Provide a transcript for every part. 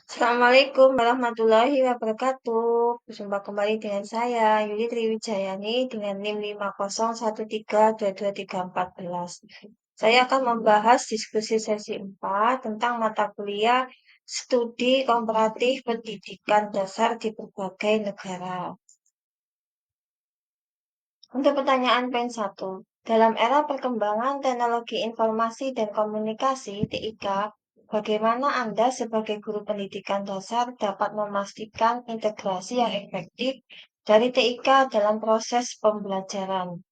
Assalamualaikum warahmatullahi wabarakatuh. Berjumpa kembali dengan saya, Yuli Triwijayani, dengan NIM 501322314. Saya akan membahas diskusi sesi 4 tentang mata kuliah studi komparatif pendidikan dasar di berbagai negara. Untuk pertanyaan poin 1, dalam era perkembangan teknologi informasi dan komunikasi (TIK), bagaimana Anda sebagai guru pendidikan dasar dapat memastikan integrasi yang efektif dari TIK dalam proses pembelajaran?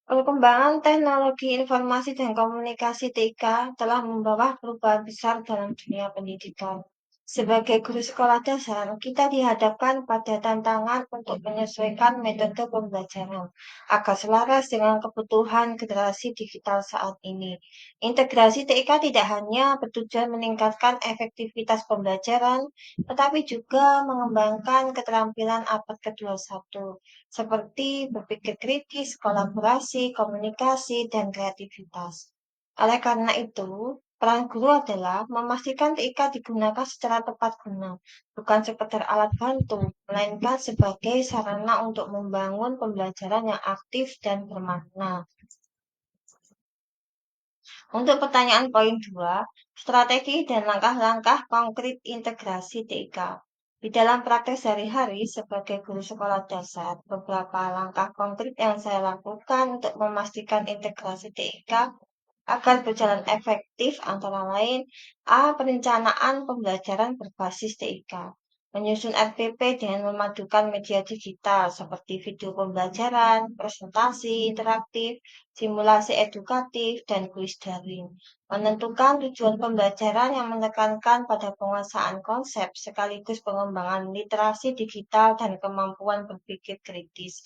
Perkembangan teknologi informasi dan komunikasi (TIK) telah membawa perubahan besar dalam dunia pendidikan. Sebagai guru sekolah dasar, kita dihadapkan pada tantangan untuk menyesuaikan metode pembelajaran agar selaras dengan kebutuhan generasi digital saat ini. Integrasi TIK tidak hanya bertujuan meningkatkan efektivitas pembelajaran, tetapi juga mengembangkan keterampilan abad ke-21 seperti berpikir kritis, kolaborasi, komunikasi, dan kreativitas. Oleh karena itu, peran guru adalah memastikan TIK digunakan secara tepat guna, bukan sekedar alat bantu, melainkan sebagai sarana untuk membangun pembelajaran yang aktif dan bermakna. Untuk pertanyaan poin 2, strategi dan langkah-langkah konkret integrasi TIK. Di dalam praktek sehari-hari sebagai guru sekolah dasar, beberapa langkah konkret yang saya lakukan untuk memastikan integrasi TIK agar berjalan efektif antara lain perencanaan pembelajaran berbasis TIK, menyusun RPP dengan memadukan media digital seperti video pembelajaran, presentasi interaktif, simulasi edukatif, dan kuis daring, menentukan tujuan pembelajaran yang menekankan pada penguasaan konsep sekaligus pengembangan literasi digital dan kemampuan berpikir kritis.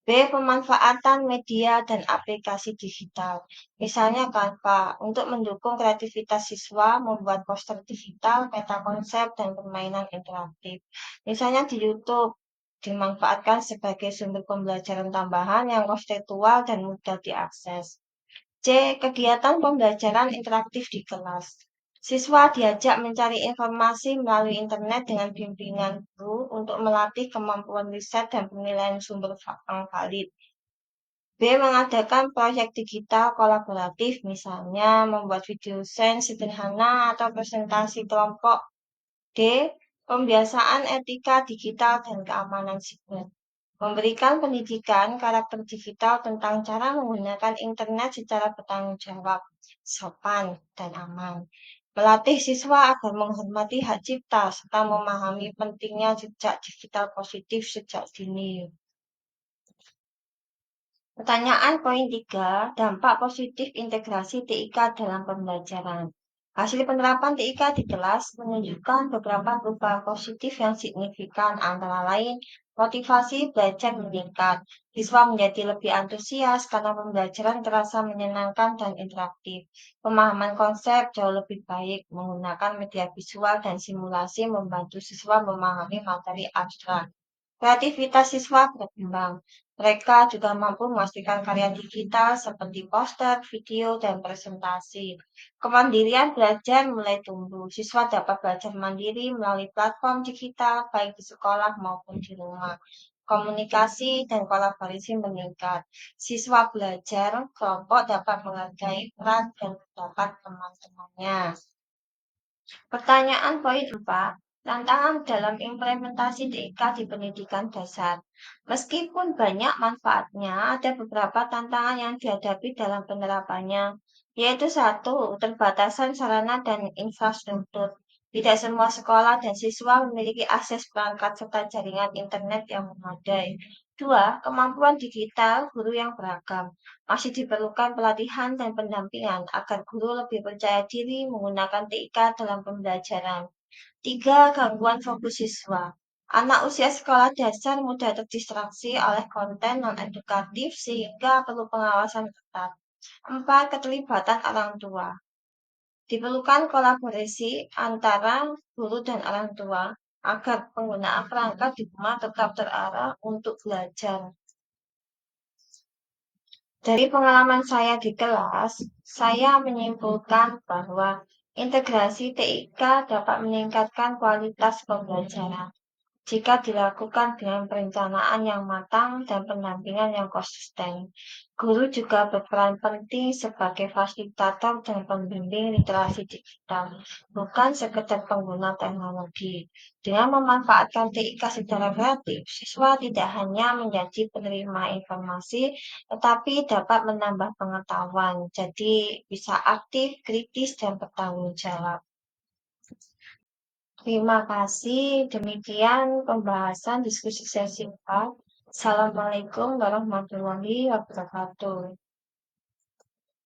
B. Pemanfaatan media dan aplikasi digital. Misalnya Canva, untuk mendukung kreativitas siswa, membuat poster digital, peta konsep, dan permainan interaktif. Misalnya di YouTube, dimanfaatkan sebagai sumber pembelajaran tambahan yang konseptual dan mudah diakses. C. Kegiatan pembelajaran interaktif di kelas. Siswa diajak mencari informasi melalui internet dengan bimbingan guru untuk melatih kemampuan riset dan penilaian sumber yang valid. B. Mengadakan proyek digital kolaboratif, misalnya membuat video sederhana atau presentasi kelompok. D. Pembiasaan etika digital dan keamanan siber. Memberikan pendidikan karakter digital tentang cara menggunakan internet secara bertanggung jawab, sopan, dan aman. Melatih siswa agar menghormati hak cipta serta memahami pentingnya jejak digital positif sejak dini. Pertanyaan poin 3, dampak positif integrasi TIK dalam pembelajaran. Hasil penerapan TIK di kelas menunjukkan beberapa perubahan positif yang signifikan, antara lain motivasi belajar meningkat, siswa menjadi lebih antusias karena pembelajaran terasa menyenangkan dan interaktif, pemahaman konsep jauh lebih baik, menggunakan media visual dan simulasi membantu siswa memahami materi abstrak. Kreativitas siswa berkembang. Mereka juga mampu memastikan karya digital seperti poster, video, dan presentasi. Kemandirian belajar mulai tumbuh. Siswa dapat belajar mandiri melalui platform digital, baik di sekolah maupun di rumah. Komunikasi dan kolaborasi meningkat. Siswa belajar kelompok dapat menghargai peran dan pendapat teman-temannya. Pertanyaan poin 4. Tantangan dalam implementasi TIK di pendidikan dasar. Meskipun banyak manfaatnya, ada beberapa tantangan yang dihadapi dalam penerapannya, yaitu satu, keterbatasan sarana dan infrastruktur. Tidak semua sekolah dan siswa memiliki akses perangkat serta jaringan internet yang memadai. Dua, kemampuan digital guru yang beragam. Masih diperlukan pelatihan dan pendampingan agar guru lebih percaya diri menggunakan TIK dalam pembelajaran. Tiga, gangguan fokus siswa. Anak usia sekolah dasar mudah terdistraksi oleh konten non-edukatif sehingga perlu pengawasan ketat. Empat, keterlibatan orang tua. Diperlukan kolaborasi antara guru dan orang tua agar penggunaan perangkat di rumah tetap terarah untuk belajar. Dari pengalaman saya di kelas, saya menyimpulkan bahwa Integrasi TIK dapat meningkatkan kualitas pembelajaran jika dilakukan dengan perencanaan yang matang dan pendampingan yang konsisten. Guru juga berperan penting sebagai fasilitator dan pembimbing literasi digital, bukan sekedar pengguna teknologi. Dengan memanfaatkan TIK secara kreatif, siswa tidak hanya menjadi penerima informasi, tetapi dapat menambah pengetahuan, jadi bisa aktif, kritis, dan bertanggung jawab. Terima kasih. Demikian pembahasan diskusi sesi 4. Assalamualaikum warahmatullahi wabarakatuh.